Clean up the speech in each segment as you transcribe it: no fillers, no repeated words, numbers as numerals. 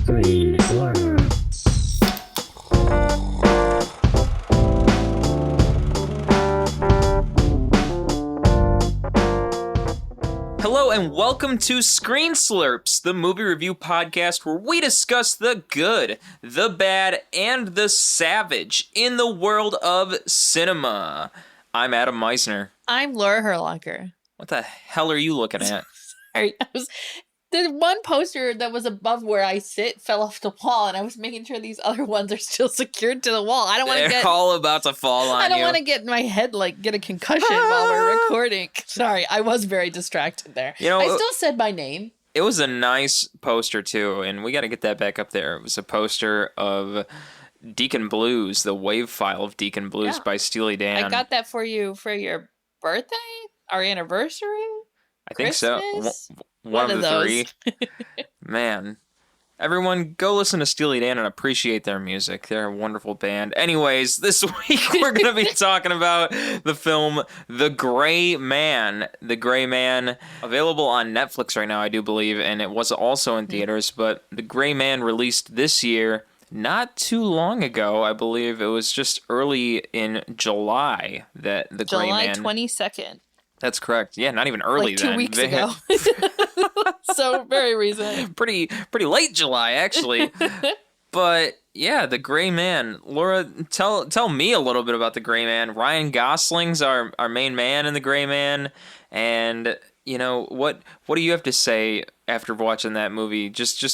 Screen Blur. Hello and welcome to Screen Slurps, the movie review podcast where we discuss the good, the bad, and the savage in the world of cinema. I'm Adam Meisner. I'm Laura Herlocker. What the hell are you looking at? Sorry, the one poster that was above where I sit fell off the wall, and I was making sure these other ones are still secured to the wall. I don't want to They're get all about to fall on you. I don't want to get in my head get a concussion while we're recording. Sorry, I was very distracted there. You know, I still said my name. It was a nice poster too, and we got to get that back up there. It was a poster of Deacon Blues, the wave file of Deacon Blues by Steely Dan. I got that for you for your birthday, our anniversary. I think so. One of the those. three. Man. Everyone, go listen to Steely Dan and appreciate their music. They're a wonderful band. Anyways, this week we're going to be talking about the film The Gray Man. The Gray Man, available on Netflix right now, I do believe, and it was also in theaters, but The Gray Man released this year, not too long ago. I believe it was just early in July that The Gray Man... July 22nd. That's correct. Yeah, not even early like 2 then. weeks ago. So very recent. Pretty late July, actually. But yeah, The Gray Man. Laura, tell me a little bit about The Gray Man. Ryan Gosling's our main man in The Gray Man, and you know what do you have to say after watching that movie?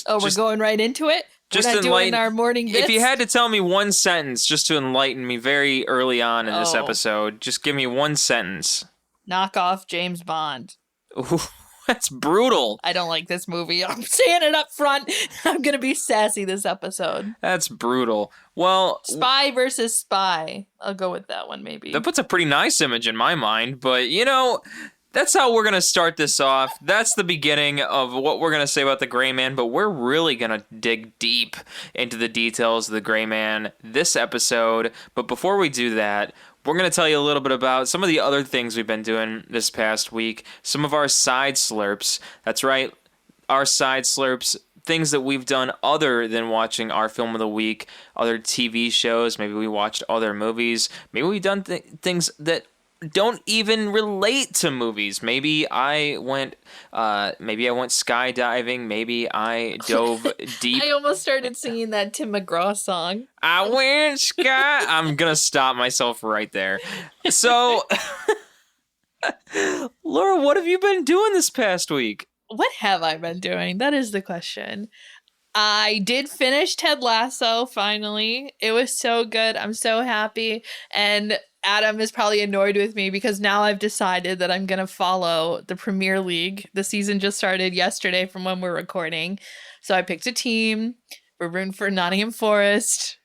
We're going right into it. Just we're not doing our morning bits? If you had to tell me one sentence just to enlighten me very early on in this episode, just give me one sentence. Knock off James Bond. Ooh, that's brutal. I don't like this movie. I'm saying it up front. I'm going to be sassy this episode. That's brutal. Well... Spy versus spy. I'll go with that one, maybe. That puts a pretty nice image in my mind, but, you know... That's how we're going to start this off. That's the beginning of what we're going to say about The Gray Man, but we're really going to dig deep into the details of The Gray Man this episode. But before we do that, we're going to tell you a little bit about some of the other things we've been doing this past week, some of our side slurps. That's right, our side slurps, things that we've done other than watching our film of the week, other TV shows. Maybe we watched other movies. Maybe we've done things that don't even relate to movies. Maybe I went skydiving. Maybe I dove deep. I almost started singing that Tim McGraw song. I went sky. I'm gonna stop myself right there. So, Laura, what have you been doing this past week? What have I been doing? That is the question. I did finish Ted Lasso, finally. It was so good. I'm so happy. And Adam is probably annoyed with me because now I've decided that I'm going to follow the Premier League. The season just started yesterday from when we're recording. So I picked a team. We're rooting for Nottingham Forest.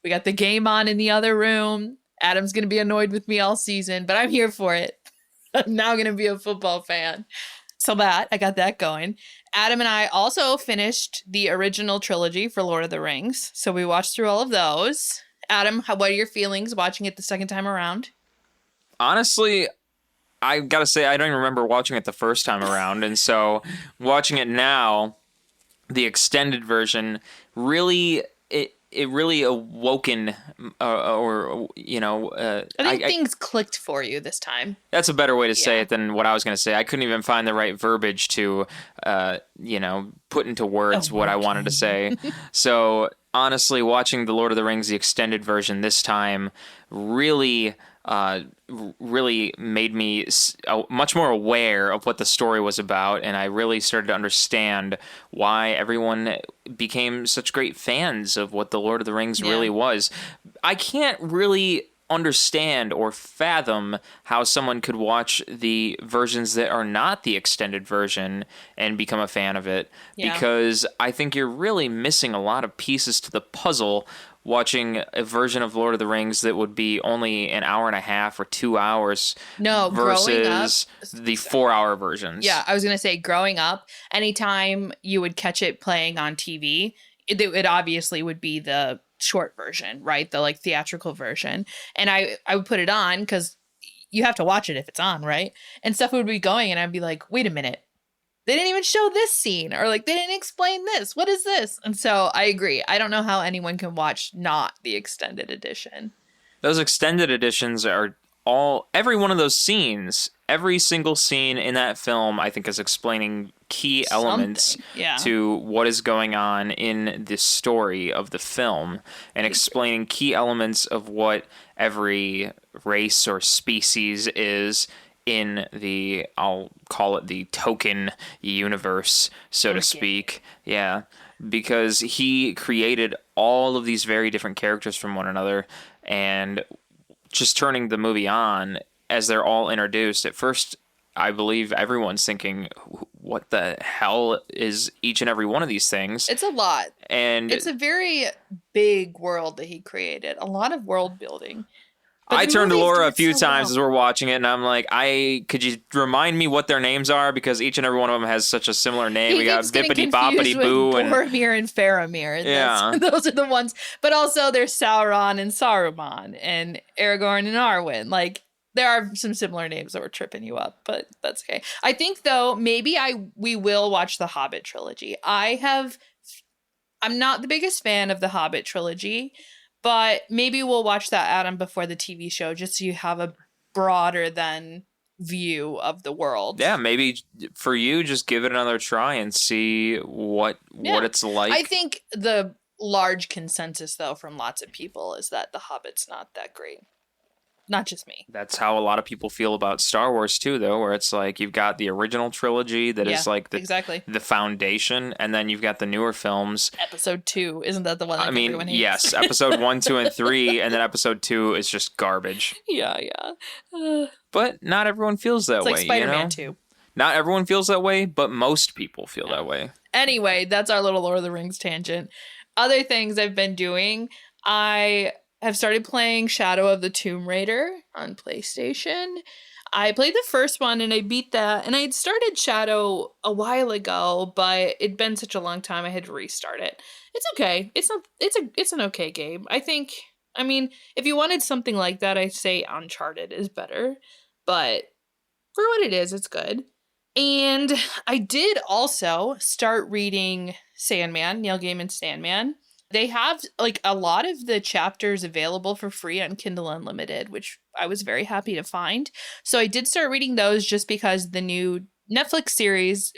We got the game on in the other room. Adam's going to be annoyed with me all season, but I'm here for it. I'm now going to be a football fan. So I got that going. Adam and I also finished the original trilogy for Lord of the Rings. So we watched through all of those. Adam, what are your feelings watching it the second time around? Honestly, I gotta say, I don't even remember watching it the first time around. And so watching it now, the extended version, really... It really awoken, I think things clicked for you this time. That's a better way to say it than what I was going to say. I couldn't even find the right verbiage to, put into words what I wanted to say. So, honestly, watching The Lord of the Rings, the extended version this time, really made me much more aware of what the story was about, and I really started to understand why everyone became such great fans of what The Lord of the Rings really was. I can't really understand or fathom how someone could watch the versions that are not the extended version and become a fan of it, because I think you're really missing a lot of pieces to the puzzle watching a version of Lord of the Rings that would be only an hour and a half or 2 hours versus the 4-hour versions. Yeah, I was going to say, growing up, anytime you would catch it playing on TV, it obviously would be the short version, right? The theatrical version. And I would put it on because you have to watch it if it's on, right? And stuff would be going and I'd be like, wait a minute. they didn't even show this scene, or like they didn't explain this. What is this? And so I agree. I don't know how anyone can watch not the extended edition. Those extended editions are every one of those scenes, every single scene in that film, I think, is explaining key elements to what is going on in the story of the film, and explaining key elements of what every race or species is in the, I'll call it the token universe, so to speak. Yeah, because he created all of these very different characters from one another, and just turning the movie on as they're all introduced. At first, I believe everyone's thinking, what the hell is each and every one of these things? It's a lot. And it's a very big world that he created. A lot of world building. I turned to Laura a few times as we're watching it, and I'm like, could you remind me what their names are? Because each and every one of them has such a similar name. We got Bippity Boppity Boo and Boromir and Faramir. Yeah. Those are the ones. But also there's Sauron and Saruman and Aragorn and Arwen. Like, there are some similar names that were tripping you up, but that's okay. I think, though, maybe we will watch the Hobbit trilogy. I'm not the biggest fan of the Hobbit trilogy, but maybe we'll watch that, Adam, before the TV show, just so you have a broader than view of the world. Yeah, maybe for you, just give it another try and see what it's like. I think the large consensus, though, from lots of people is that The Hobbit's not that great. Not just me. That's how a lot of people feel about Star Wars too, though, where it's like you've got the original trilogy that is like the foundation, and then you've got the newer films. Episode 2, isn't that the one that everyone hates? Yes, episode 1, 2, and 3, and then episode 2 is just garbage. Yeah. But not everyone feels that way. It's like Spider-Man 2. Not everyone feels that way, but most people feel that way. Anyway, that's our little Lord of the Rings tangent. Other things I've been doing, I have started playing Shadow of the Tomb Raider on PlayStation. I played the first one and I beat that, and I had started Shadow a while ago, but it'd been such a long time I had to restart it. It's okay. It's an okay game. I mean, if you wanted something like that, I'd say Uncharted is better, but for what it is, it's good. And I did also start reading Sandman, Neil Gaiman's Sandman. They have like a lot of the chapters available for free on Kindle Unlimited, which I was very happy to find. So I did start reading those just because the new Netflix series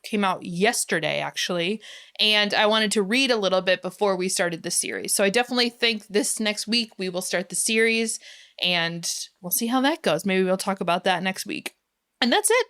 came out yesterday, actually. And I wanted to read a little bit before we started the series. So I definitely think this next week we will start the series, and we'll see how that goes. Maybe we'll talk about that next week. And that's it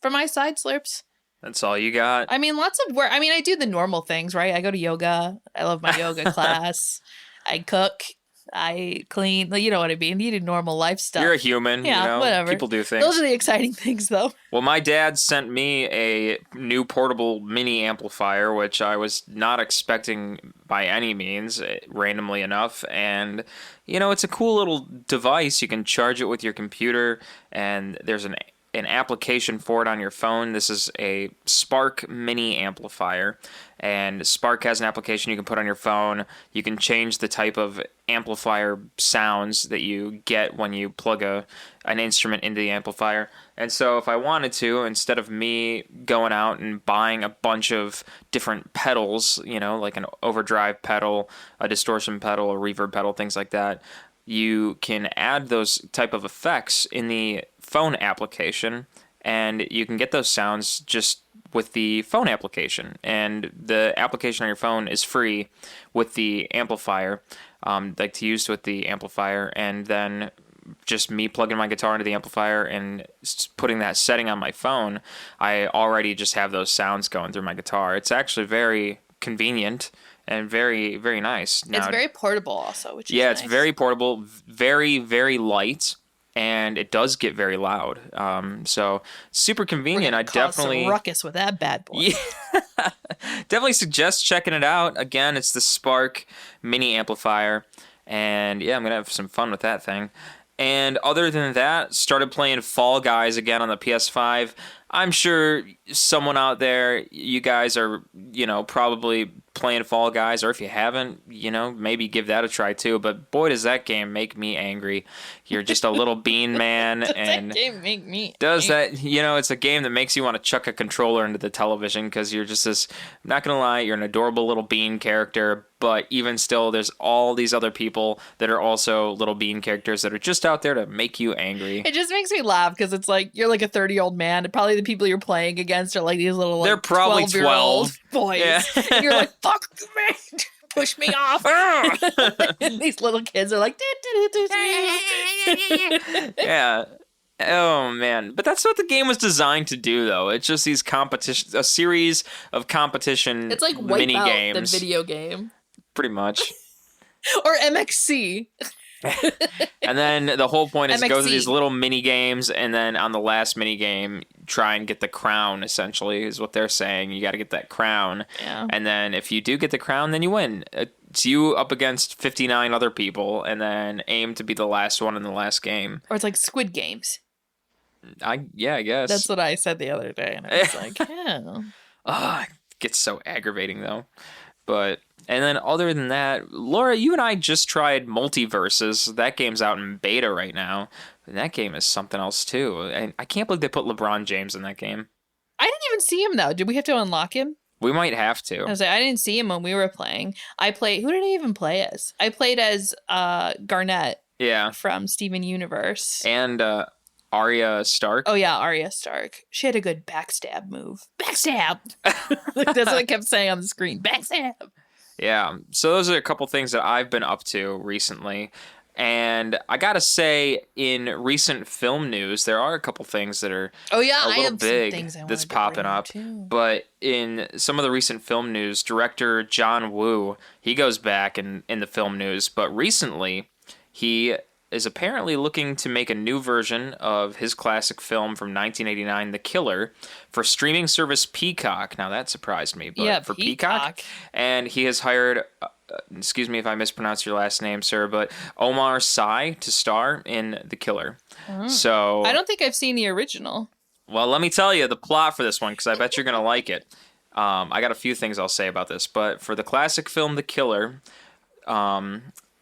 for my side slurps. That's all you got? I mean, lots of work. I mean, I do the normal things, right? I go to yoga. I love my yoga class. I cook. I clean. You know what I mean? You do normal life stuff. You're a human. Yeah, whatever. People do things. Those are the exciting things, though. Well, my dad sent me a new portable mini amplifier, which I was not expecting by any means, randomly enough. And, it's a cool little device. You can charge it with your computer, and there's an application for it on your phone. This is a Spark mini amplifier, and Spark has an application you can put on your phone. You can change the type of amplifier sounds that you get when you plug an instrument into the amplifier. And so if I wanted to, instead of me going out and buying a bunch of different pedals, like an overdrive pedal, a distortion pedal, a reverb pedal, things like that, you can add those type of effects in the phone application, and you can get those sounds just with the phone application. And the application on your phone is free with the amplifier, like to use with the amplifier, and then just me plugging my guitar into the amplifier and putting that setting on my phone, I already just have those sounds going through my guitar. It's actually very convenient and very, very nice. Now, it's very portable also, which is nice. It's very portable, very, very light, and it does get very loud. So super convenient. I definitely ruckus with that bad boy. Yeah. Definitely suggest checking it out. Again, it's the Spark mini amplifier, and yeah, I'm gonna have some fun with that thing. And other than that, started playing Fall Guys again on the PS5. I'm sure someone out there, you guys are, probably playing Fall Guys, or if you haven't, maybe give that a try too. But boy, does that game make me angry. You're just a little bean man, and That game make me does angry. that, it's a game that makes you want to chuck a controller into the television because you're just this, I'm not going to lie, you're an adorable little bean character, but even still, there's all these other people that are also little bean characters that are just out there to make you angry. It just makes me laugh because it's like you're like a 30-year-old man, and probably the people you're playing against are like these little like They're probably 12-year-old 12. boys. Yeah. And you're like, fuck me, push me off. And these little kids are like, Yeah. Oh man, but that's what the game was designed to do, though. It's just these a series of competition. it's like mini Wipeout, games, the video game, pretty much. or MXC. And then the whole point is it goes to MXC. these little mini games, and then on the last mini game, try and get the crown. Essentially, is what they're saying. You got to get that crown, Yeah. and then if you do get the crown, then you win. It's you up against 59 other people, and then aim to be the last one in the last game. Or it's like Squid Games. I guess That's what I said the other day, and I was like, yeah. It gets so aggravating though. But and then other than that, Laura, you and I just tried Multiverses. That game's out in beta right now. And that game is something else too. And I can't believe they put LeBron James in that game. I didn't even see him though. Did we have to unlock him? We might have I to. was like, I didn't see him when we were playing. Who did I even play as? I played as Garnett Yeah. from Steven Universe. And Arya Stark. Oh yeah, Arya Stark. She had a good backstab move. Backstab. That's what I kept saying on the screen. Backstab. Yeah. So those are a couple things that I've been up to recently. And I gotta say, in recent film news, there are a couple things that are Oh yeah, a I little have big some things I that's wanted to popping bring up. too. But in some of the recent film news, director John Woo, he goes back in the film news. But recently, he is apparently looking to make a new version of his classic film from 1989, The Killer, for streaming service Peacock. Now that surprised me, but Yeah, for Peacock. And he has hired, excuse me if I mispronounce your last name, sir, but Omar Sy to star in The Killer. So I don't think I've seen the original. well, let me tell you the plot for this one, because I bet you're going to like it. I got a few things I'll say about this, but for the classic film The Killer,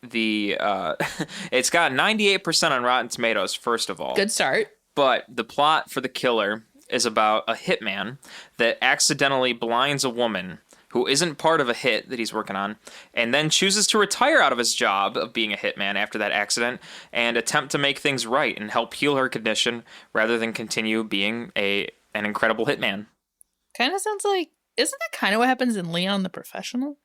it's got 98% on Rotten Tomatoes, first of all. Good start. But the plot for The Killer is about a hitman that accidentally blinds a woman who isn't part of a hit that he's working on, and then chooses to retire out of his job of being a hitman after that accident and attempt to make things right and help heal her condition rather than continue being an incredible hitman. Kind of sounds like, isn't that kind of what happens in Leon the Professional?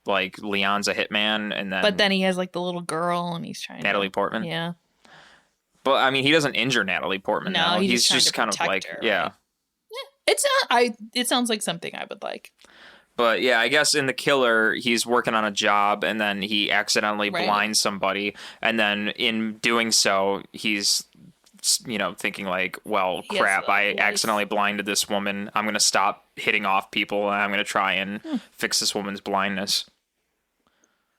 Like, Leon's a hitman, and then... But then he has like the little girl and he's trying Natalie Portman? Yeah. But, I mean, he doesn't injure Natalie Portman, No, though. he's He's trying just to kind of protect like... her, Yeah. right? It sounds like something I would like. But, yeah, I guess in The Killer, he's working on a job, and then he accidentally Right. blinds somebody, and then in doing so, he's... thinking like, well, He has crap, a I life. accidentally blinded this woman. I'm going to stop hitting off people, and I'm going to try and fix this woman's blindness.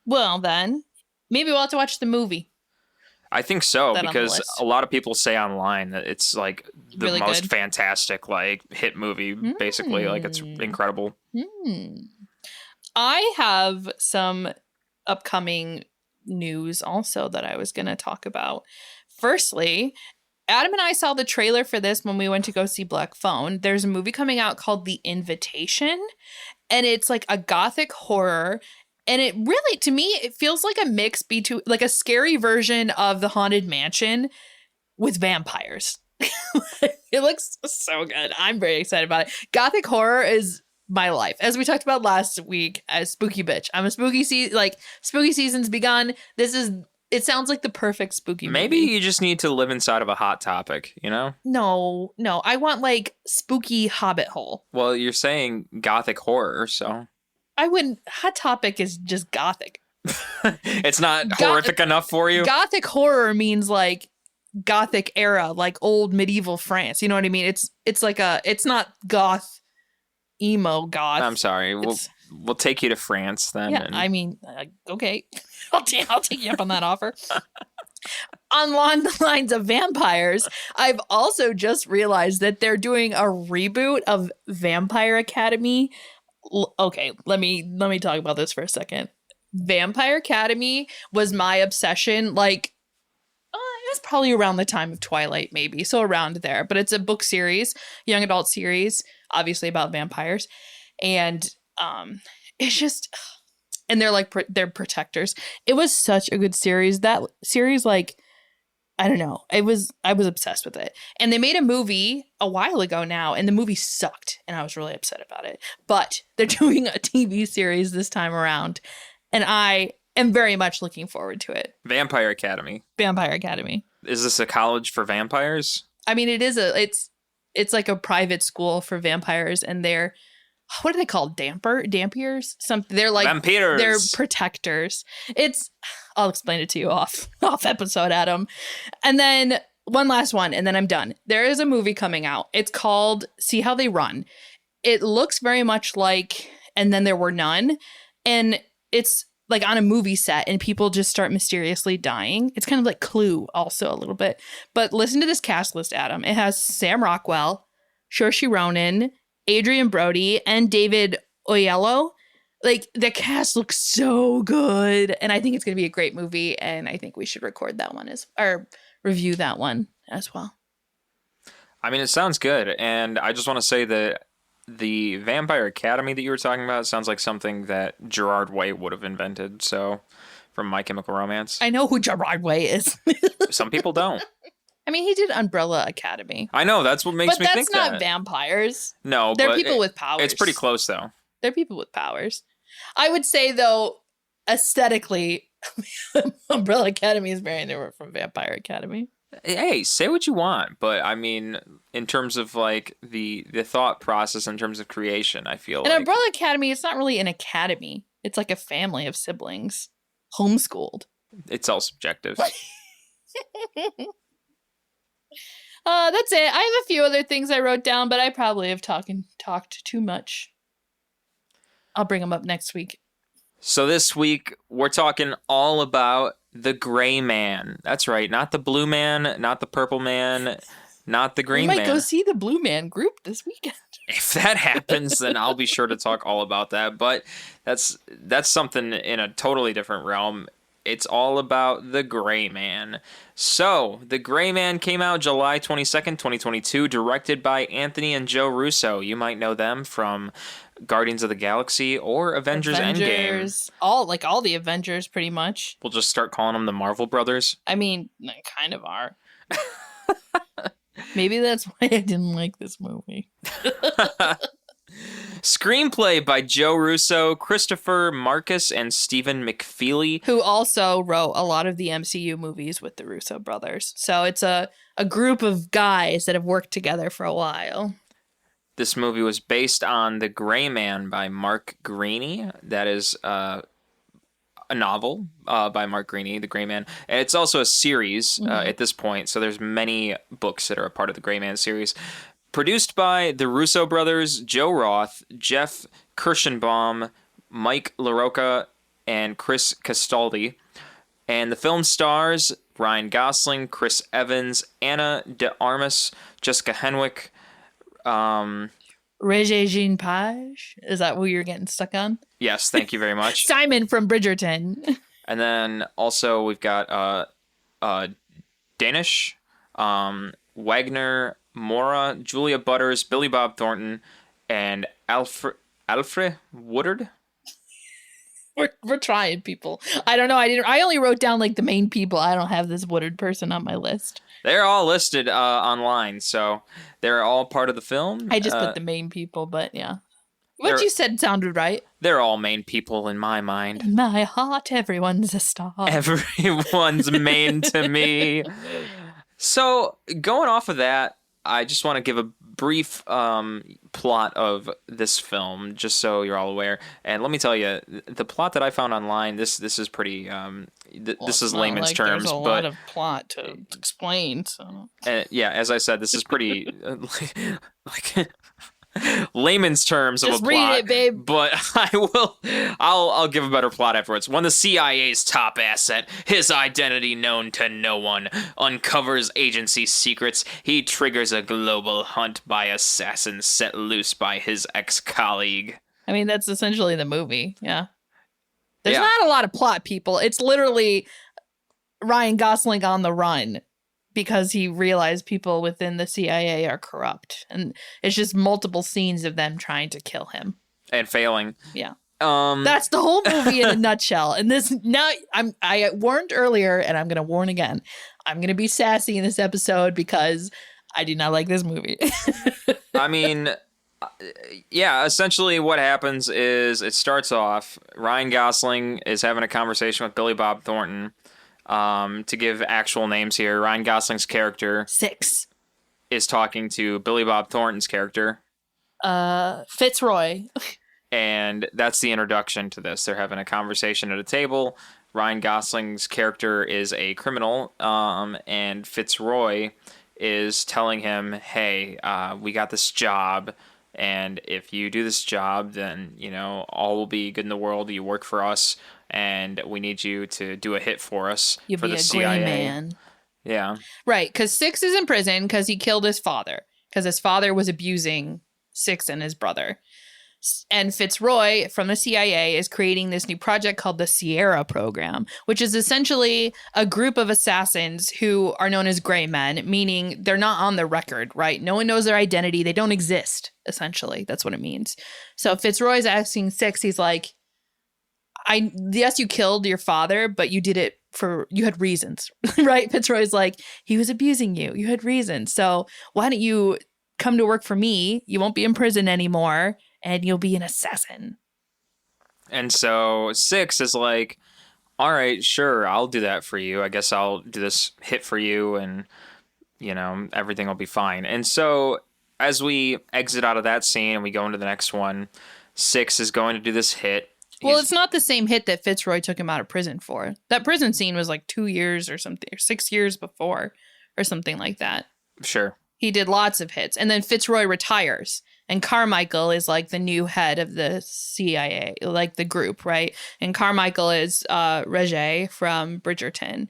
Well, then, maybe we'll have to watch the movie. I think so, That on the because list. a lot of people say online that it's like the Really most good. fantastic like hit movie, basically. Like, it's incredible. I have some upcoming news also that I was going to talk about. Firstly, Adam and I saw the trailer for this when we went to go see Black Phone. There's a movie coming out called The Invitation, and it's like a gothic horror. And it really, to me, it feels like a mix between like a scary version of The Haunted Mansion with vampires. It looks so good. I'm very excited about it. Gothic horror is my life. As we talked about last week, as spooky bitch. I'm a spooky spooky season's begun. It sounds like the perfect spooky Maybe movie. you just need to live inside of a Hot Topic, you know? No. I want like spooky Hobbit hole. Well, you're saying gothic horror, so I wouldn't. Hot Topic is just gothic. it's not horrific enough for you. Gothic horror means like gothic era, like old medieval France. You know what I mean? It's like it's not goth, emo goth. I'm sorry. We'll take you to France then. Yeah, and- I mean, okay. I'll take you up on that offer. along the lines of vampires, I've also just realized that they're doing a reboot of Vampire Academy. Okay, let me talk about this for a second. Vampire Academy was my obsession. Like, it was probably around the time of Twilight, maybe, so around there. But it's a book series, young adult series, obviously about vampires, and it's just, and they're like they're protectors. It was such a good series. That series, like, I don't know, I was obsessed with it. And they made a movie a while ago now, and the movie sucked, and I was really upset about it. But they're doing a TV series this time around, and I am very much looking forward to it. Vampire Academy. Vampire Academy. Is this a college for vampires? I mean, it's like a private school for vampires, and they're, what are they called? Dampiers? Something. They're like Vampirs. They're protectors. I'll explain it to you off episode, Adam. And then one last one, and then I'm done. There is a movie coming out. It's called See How They Run. It looks very much like And Then There Were None, and it's like on a movie set, and people just start mysteriously dying. It's kind of like Clue also a little bit. But listen to this cast list, Adam. It has Sam Rockwell, Saoirse Ronan, Adrian Brody, and David Oyelowo. Like, the cast looks so good, and I think it's going to be a great movie, and I think we should record that one or review that one as well. I mean, it sounds good, and I just want to say that the Vampire Academy that you were talking about sounds like something that Gerard Way would have invented. So, from My Chemical Romance. I know who Gerard Way is. Some people don't. I mean, he did Umbrella Academy. I know, that's what makes me think that. But that's not vampires. No, they're people with powers. It's pretty close, though. They're people with powers. I would say, though, aesthetically, Umbrella Academy is very different from Vampire Academy. Hey, say what you want, but I mean, in terms of like the thought process, in terms of creation, I feel like Umbrella Academy, it's not really an academy. It's like a family of siblings, homeschooled. It's all subjective. That's it. I have a few other things I wrote down, but I probably have talked too much. I'll bring them up next week. So this week, we're talking all about the Gray Man. That's right. Not the Blue Man, not the Purple Man, not the Green Man. We might go see the Blue Man group this weekend. If that happens, then I'll be sure to talk all about that. But that's something in a totally different realm. It's all about the Gray Man. So, the Gray Man came out July 22nd, 2022, directed by Anthony and Joe Russo. You might know them from Guardians of the Galaxy or Avengers Endgame. All the Avengers, pretty much. We'll just start calling them the Marvel Brothers. I mean, they kind of are. Maybe that's why I didn't like this movie. Screenplay by Joe Russo, Christopher Marcus, and Stephen McFeely. Who also wrote a lot of the MCU movies with the Russo brothers. So it's a group of guys that have worked together for a while. This movie was based on The Gray Man by Mark Greaney. That is a novel by Mark Greaney, The Gray Man. And it's also a series at this point, so there's many books that are a part of the Gray Man series. Produced by the Russo brothers, Joe Roth, Jeff Kirschenbaum, Mike LaRocca, and Chris Castaldi. And the film stars Ryan Gosling, Chris Evans, Anna de Armas, Jessica Henwick, Regé-Jean Page? Is that who you're getting stuck on? Yes, thank you very much. Simon from Bridgerton. And then also we've got Danish, Wagner Mora, Julia Butters, Billy Bob Thornton, and Alfred Woodard. We're trying, people. I don't know. I only wrote down like the main people. I don't have this Woodard person on my list. They're all listed online, so they're all part of the film. I just put the main people, but yeah. What you said sounded right. They're all main people in my mind. In my heart, everyone's a star. Everyone's main to me. So, going off of that, I just want to give a brief plot of this film, just so you're all aware. And let me tell you, the plot that I found online, this is pretty, this is layman's terms. There's a lot of plot to explain. So yeah, as I said, this is pretty, layman's terms Just of a read plot. it, babe. But I'll give a better plot afterwards. When the CIA's top asset, his identity known to no one, uncovers agency secrets, he triggers a global hunt by assassins set loose by his ex-colleague. I mean, that's essentially the movie. Yeah. There's Yeah. not a lot of plot, people. It's literally Ryan Gosling on the run because he realized people within the CIA are corrupt. And it's just multiple scenes of them trying to kill him. And failing. Yeah. Um, That's the whole movie in a nutshell. And this now I warned earlier and I'm going to warn again. I'm going to be sassy in this episode because I do not like this movie. I mean, yeah, essentially what happens is it starts off, Ryan Gosling is having a conversation with Billy Bob Thornton. To give actual names here, Ryan Gosling's character 6. is talking to Billy Bob Thornton's character. Fitzroy. And that's the introduction to this. They're having a conversation at a table. Ryan Gosling's character is a criminal, and Fitzroy is telling him, hey, we got this job, and if you do this job, then, you know, all will be good in the world. You work for us, and we need you to do a hit for us. You'll for be the a CIA. gray man. Yeah. Right, because 6 is in prison because he killed his father. Because his father was abusing 6 and his brother. And Fitzroy from the CIA is creating this new project called the Sierra Program, which is essentially a group of assassins who are known as gray men, meaning they're not on the record, right? No one knows their identity. They don't exist, essentially. That's what it means. So Fitzroy's asking 6, he's like, yes, you killed your father, but you did it you had reasons, right? Fitzroy's like, he was abusing you. You had reasons. So why don't you come to work for me? You won't be in prison anymore. And you'll be an assassin. And so 6 is like, all right, sure, I'll do that for you. I guess I'll do this hit for you and, you know, everything will be fine. And so as we exit out of that scene and we go into the next one, 6 is going to do this hit. Well, it's not the same hit that Fitzroy took him out of prison for. That prison scene was like 2 years or something, or 6 years before or something like that. Sure. He did lots of hits. And then Fitzroy retires. And Carmichael is like the new head of the CIA, like the group, right? And Carmichael is Regé from Bridgerton.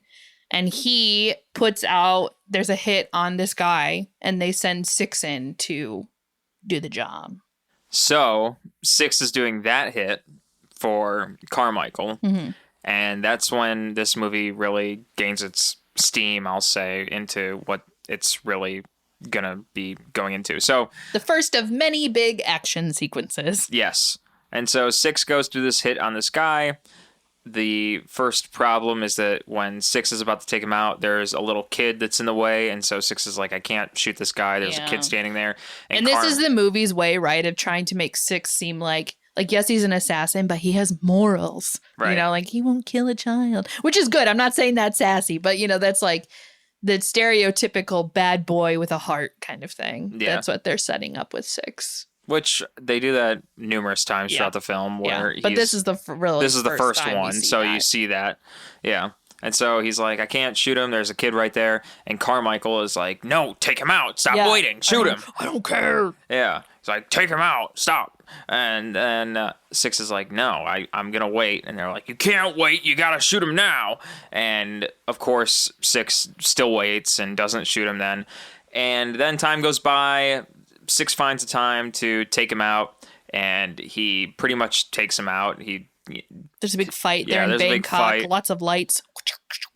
And he puts out, there's a hit on this guy, and they send 6 in to do the job. So 6 is doing that hit for Carmichael. Mm-hmm. And that's when this movie really gains its steam, I'll say, into what it's really gonna be going into. So the first of many big action sequences. Yes. And so 6 goes through this hit on this guy. The first problem is that when 6 is about to take him out, there's a little kid that's in the way, and so 6 is like, I can't shoot this guy. There's a kid standing there. And this is the movie's way, right, of trying to make 6 seem like yes, he's an assassin, but he has morals. Right. You know, like he won't kill a child, which is good. I'm not saying that's sassy, but you know, that's like the stereotypical bad boy with a heart kind of thing. Yeah. That's what they're setting up with 6. Which they do that numerous times throughout the film. Where but this is the first one, so you see that. Yeah. And so he's like, I can't shoot him. There's a kid right there. And Carmichael is like, no, take him out. Stop waiting. Shoot him. I don't care. Yeah. He's like, take him out. Stop. And then 6 is like, no, I'm going to wait. And they're like, you can't wait. You got to shoot him now. And, of course, 6 still waits and doesn't shoot him then. And then time goes by. 6 finds a time to take him out. And he pretty much takes him out. There's a big fight there in Bangkok. Lots of lights.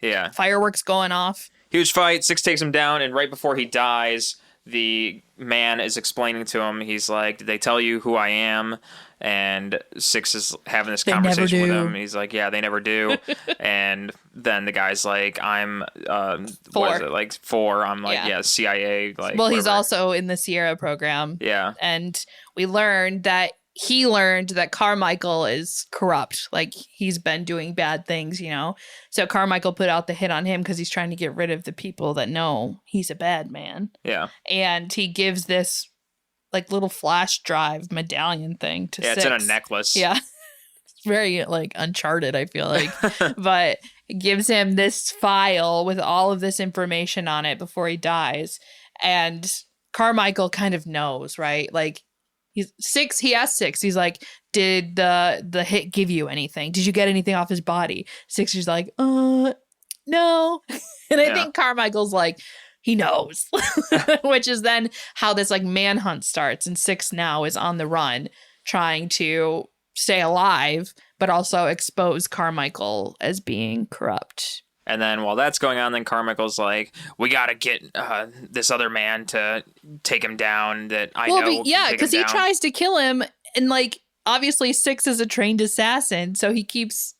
Yeah. Fireworks going off. Huge fight. 6 takes him down. And right before he dies, the man is explaining to him, he's like, did they tell you who I am? And 6 is having this conversation with him. He's like, yeah, they never do. And then the guy's like, I'm 4. What is it, like 4? I'm like, yeah CIA. Like, well, whatever. He's also in the Sierra program. Yeah. And we learned that he learned that Carmichael is corrupt. Like, he's been doing bad things, you know? So Carmichael put out the hit on him because he's trying to get rid of the people that know he's a bad man. Yeah. And he gives this, like, little flash drive medallion thing to 6. It's in a necklace. Yeah. It's very, like, Uncharted, I feel like. But it gives him this file with all of this information on it before he dies. And Carmichael kind of knows, right? Like, He asked Six, he's like, did the hit give you anything? Did you get anything off his body? Six is like, no. And I think Carmichael's like, he knows. Which is then how this like manhunt starts. And Six now is on the run trying to stay alive, but also expose Carmichael as being corrupt. And then while that's going on, then Carmichael's like, we got to get this other man to take him down that I know. Yeah, because he tries to kill him. And like, obviously Six is a trained assassin, so he keeps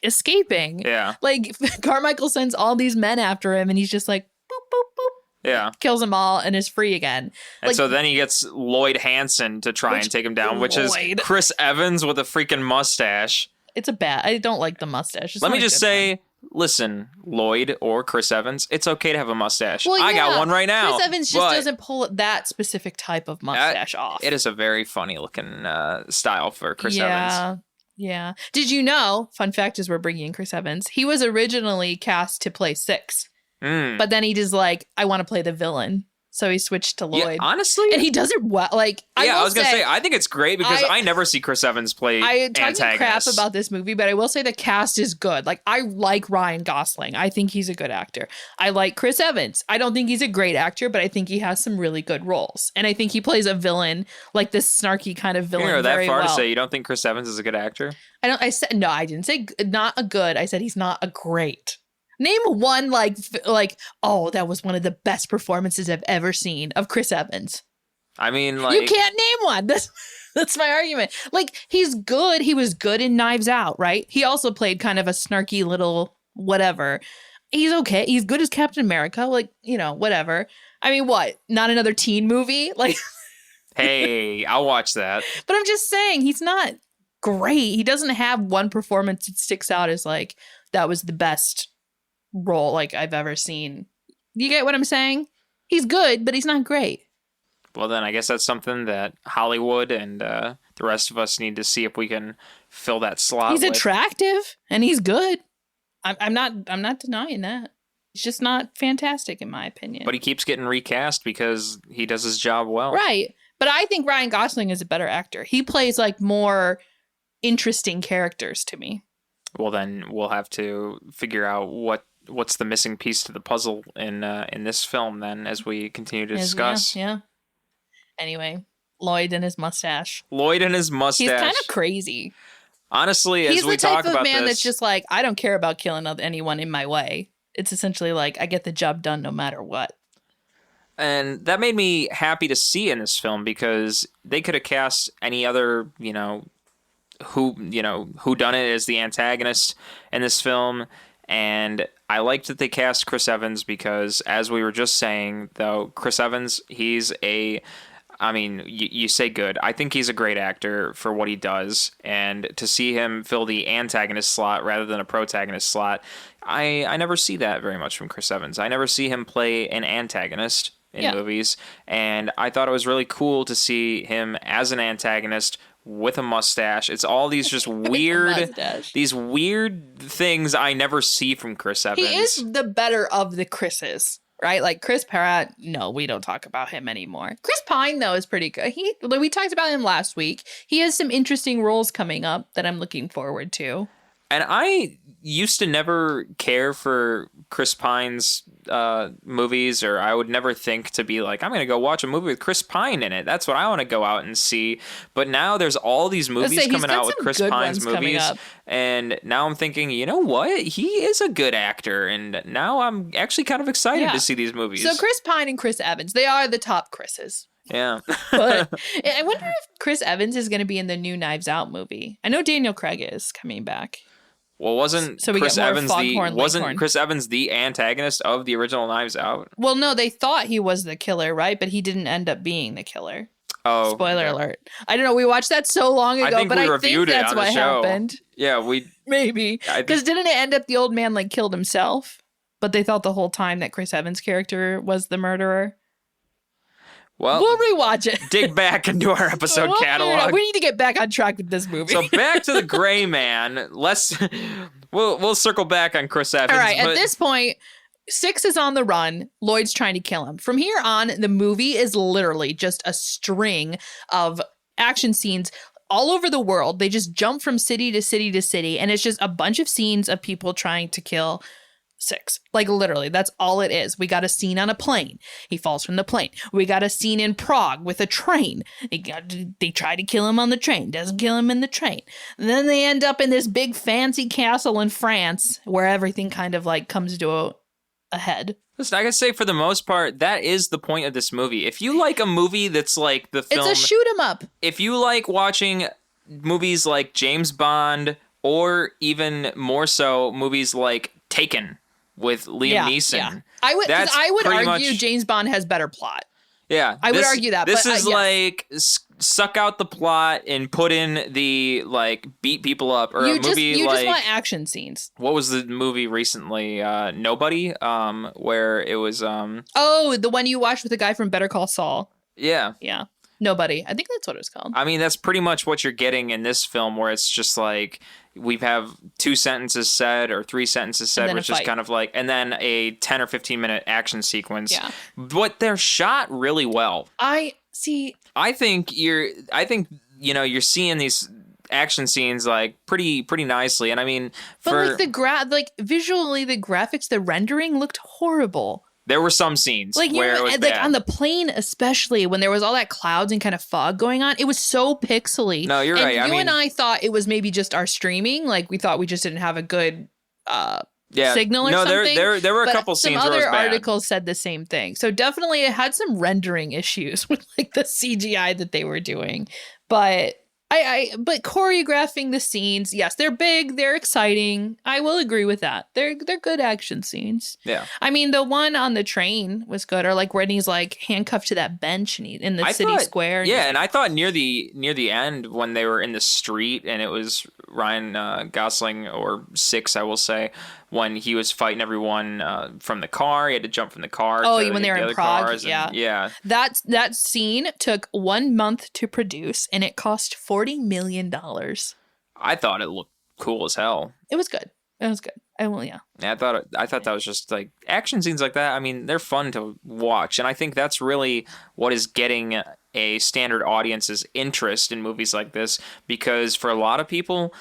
escaping. Yeah. Like Carmichael sends all these men after him and he's just like, boop, boop, boop. Yeah. Kills them all and is free again. And so then he gets Lloyd Hansen to try and take him down, which is Chris Evans with a freaking mustache. I don't like the mustache. Let me just say, listen, Lloyd or Chris Evans, it's okay to have a mustache. Well, I got one right now. Chris Evans just doesn't pull that specific type of mustache off. It is a very funny looking style for Chris Evans. Yeah. Did you know, fun fact is we're bringing in Chris Evans, he was originally cast to play Six. But then he just like, I want to play the villain. So he switched to Lloyd. Yeah, honestly. And he does it well. Like, I was going to say, I think it's great because I never see Chris Evans play antagonists. Talking crap about this movie, but I will say the cast is good. Like, I like Ryan Gosling. I think he's a good actor. I like Chris Evans. I don't think he's a great actor, but I think he has some really good roles. And I think he plays a villain, like this snarky kind of villain, You're very that far well. to say you don't think Chris Evans is a good actor? I didn't say not a good. I said he's not a great. Name one like, oh, that was one of the best performances I've ever seen of Chris Evans. I mean, like, you can't name one. That's my argument. Like, he's good. He was good in Knives Out, right? He also played kind of a snarky little whatever. He's okay. He's good as Captain America. Like, whatever. I mean, what? Not another teen movie? Like, hey, I'll watch that. But I'm just saying, he's not great. He doesn't have one performance that sticks out as like, that was the best role like I've ever seen. You get what I'm saying? He's good, but he's not great. Well, then I guess that's something that Hollywood and the rest of us need to see if we can fill that slot. He's attractive and he's good. I'm not denying that. He's just not fantastic in my opinion. But he keeps getting recast because he does his job well. Right. But I think Ryan Gosling is a better actor. He plays like more interesting characters to me. Well, then we'll have to figure out what's the missing piece to the puzzle in this film then as we continue to discuss. Yeah. Anyway, Lloyd and his mustache. He's kind of crazy. Honestly, as we talk about this, he's the type of man that's just like, I don't care about killing anyone in my way. It's essentially like, I get the job done no matter what. And that made me happy to see in this film because they could have cast any other, who done it as the antagonist in this film. And I liked that they cast Chris Evans because, as we were just saying, though, Chris Evans, you say good. I think he's a great actor for what he does. And to see him fill the antagonist slot rather than a protagonist slot, I never see that very much from Chris Evans. I never see him play an antagonist in movies. And I thought it was really cool to see him as an antagonist with a mustache. It's all these just weird things I never see from Chris Evans. He is the better of the Chris's, right? Like Chris Pratt, no, we don't talk about him anymore. Chris Pine, though, is pretty good. We talked about him last week. He has some interesting roles coming up that I'm looking forward to. And I used to never care for Chris Pine's movies, or I would never think to be like, I'm going to go watch a movie with Chris Pine in it. That's what I want to go out and see. But now there's all these movies coming out with Chris Pine's movies. And now I'm thinking, you know what? He is a good actor. And now I'm actually kind of excited to see these movies. So Chris Pine and Chris Evans, they are the top Chris's. Yeah. But I wonder if Chris Evans is going to be in the new Knives Out movie. I know Daniel Craig is coming back. Well, wasn't Chris Evans the antagonist of the original Knives Out? Well, no, they thought he was the killer, right? But he didn't end up being the killer. Oh, spoiler alert! I don't know. We watched that so long ago, but I think that's what happened. Yeah, maybe because didn't it end up the old man like killed himself? But they thought the whole time that Chris Evans' character was the murderer. Well, we'll rewatch it. Dig back into our episode catalog. We need to get back on track with this movie. So back to the Gray Man. We'll circle back on Chris Evans. All right. At this point, Six is on the run. Lloyd's trying to kill him. From here on, the movie is literally just a string of action scenes all over the world. They just jump from city to city to city, and it's just a bunch of scenes of people trying to kill Six. Like, literally, that's all it is. We got a scene on a plane. He falls from the plane. We got a scene in Prague with a train. They try to kill him on the train. Doesn't kill him in the train. And then they end up in this big fancy castle in France where everything kind of like comes to a head. Listen, I gotta say, for the most part, that is the point of this movie. If you like a movie that's like the film... It's a shoot 'em up. If you like watching movies like James Bond, or even more so, movies like Taken with Liam Neeson. Yeah. I would argue James Bond has better plot. Yeah. I would argue that. This but, is yes. like suck out the plot and put in the like beat people up, or you a movie just like want action scenes. What was the movie recently? Nobody. Where it was. Oh, the one you watched with the guy from Better Call Saul. Yeah. Yeah. Nobody. I think that's what it was called. I mean, that's pretty much what you're getting in this film, where it's just like we have 2 sentences said or 3 sentences said, which is kind of like, and then a 10 or 15 minute action sequence. Yeah. But they're shot really well. I think you're seeing these action scenes like pretty nicely, and I mean, but like visually, the graphics, the rendering looked horrible. There were some scenes like where it was like bad. on the plane, especially when there was all that clouds and kind of fog going on. It was so pixely. No, you're right. And I thought it was maybe just our streaming. Like we thought we just didn't have a good signal or something. There were a couple scenes where it was some other bad. articles said the same thing. So definitely it had some rendering issues with like the CGI that they were doing. But but choreographing the scenes, yes, they're big, they're exciting. I will agree with that. They're good action scenes. Yeah. I mean, the one on the train was good, or like when he's like handcuffed to that bench and in the city square. Yeah, and I thought near the end when they were in the street and it was Ryan Gosling, or Six, I will say, when he was fighting everyone from the car. He had to jump from the car. Oh, when they were in Prague, yeah. That scene took 1 month to produce, and it cost $40 million. I thought it looked cool as hell. It was good. Yeah. Yeah, I thought that was just like action scenes like that. I mean, they're fun to watch, and I think that's really what is getting a standard audience's interest in movies like this, because for a lot of people,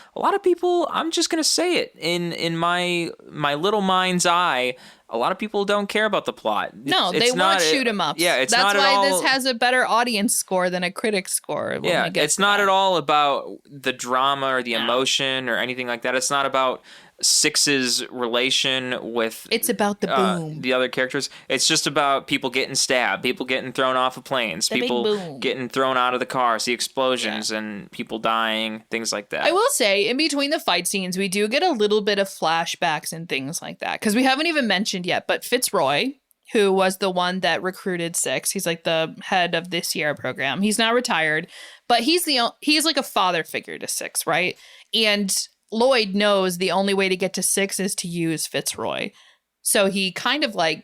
I'm just gonna say it in my little mind's eye, a lot of people don't care about the plot. No, they want shoot 'em ups. Yeah, that's not why at all, this has a better audience score than a critic score. Yeah, it's not at all about the drama or the emotion or anything like that. It's not about Six's relation with it's about the boom, the other characters. It's just about people getting stabbed, people getting thrown off of planes, people getting thrown out of the cars, the explosions, and people dying, things like that. I will say, in between the fight scenes, we do get a little bit of flashbacks and things like that, because we haven't even mentioned yet, but Fitzroy, who was the one that recruited Six, he's like the head of this Sierra program. He's now retired, but he's like a father figure to Six, right? And Lloyd knows the only way to get to Six is to use Fitzroy. So he kind of like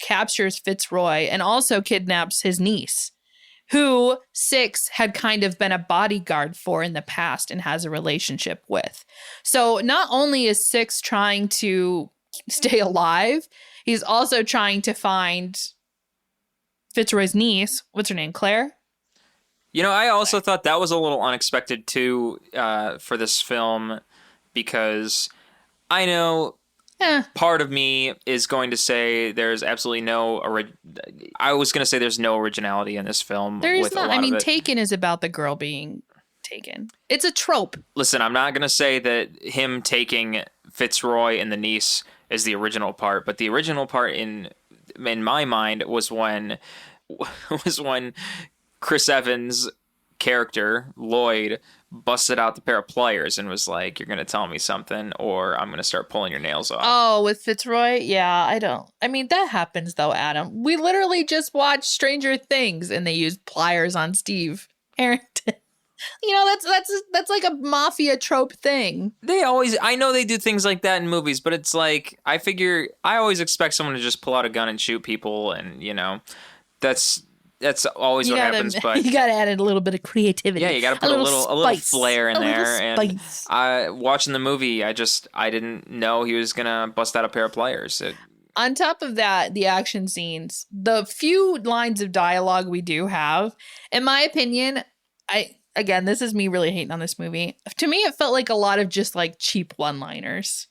captures Fitzroy and also kidnaps his niece, who Six had kind of been a bodyguard for in the past and has a relationship with. So not only is Six trying to stay alive, he's also trying to find Fitzroy's niece. What's her name? Claire? You know, I also thought that was a little unexpected too for this film, because I know part of me is going to say there's absolutely no... I was going to say there's no originality in this film. There's not. I mean, Taken is about the girl being taken. It's a trope. Listen, I'm not going to say that him taking Fitzroy and the niece is the original part, but the original part in my mind was when Chris Evans' character, Lloyd, busted out the pair of pliers and was like, "You're going to tell me something or I'm going to start pulling your nails off." Oh, with Fitzroy? Yeah, I mean, that happens though, Adam. We literally just watched Stranger Things and they used pliers on Steve Harrington. You know, that's like a mafia trope thing. I know they do things like that in movies, but it's like, I always expect someone to just pull out a gun and shoot people, and you know, that's always what happens. But you gotta add a little bit of creativity. Yeah, you gotta put a little flair in there. And watching the movie, I didn't know he was gonna bust out a pair of pliers. On top of that, the action scenes, the few lines of dialogue we do have, in my opinion, again, this is me really hating on this movie. To me, it felt like a lot of just like cheap one-liners.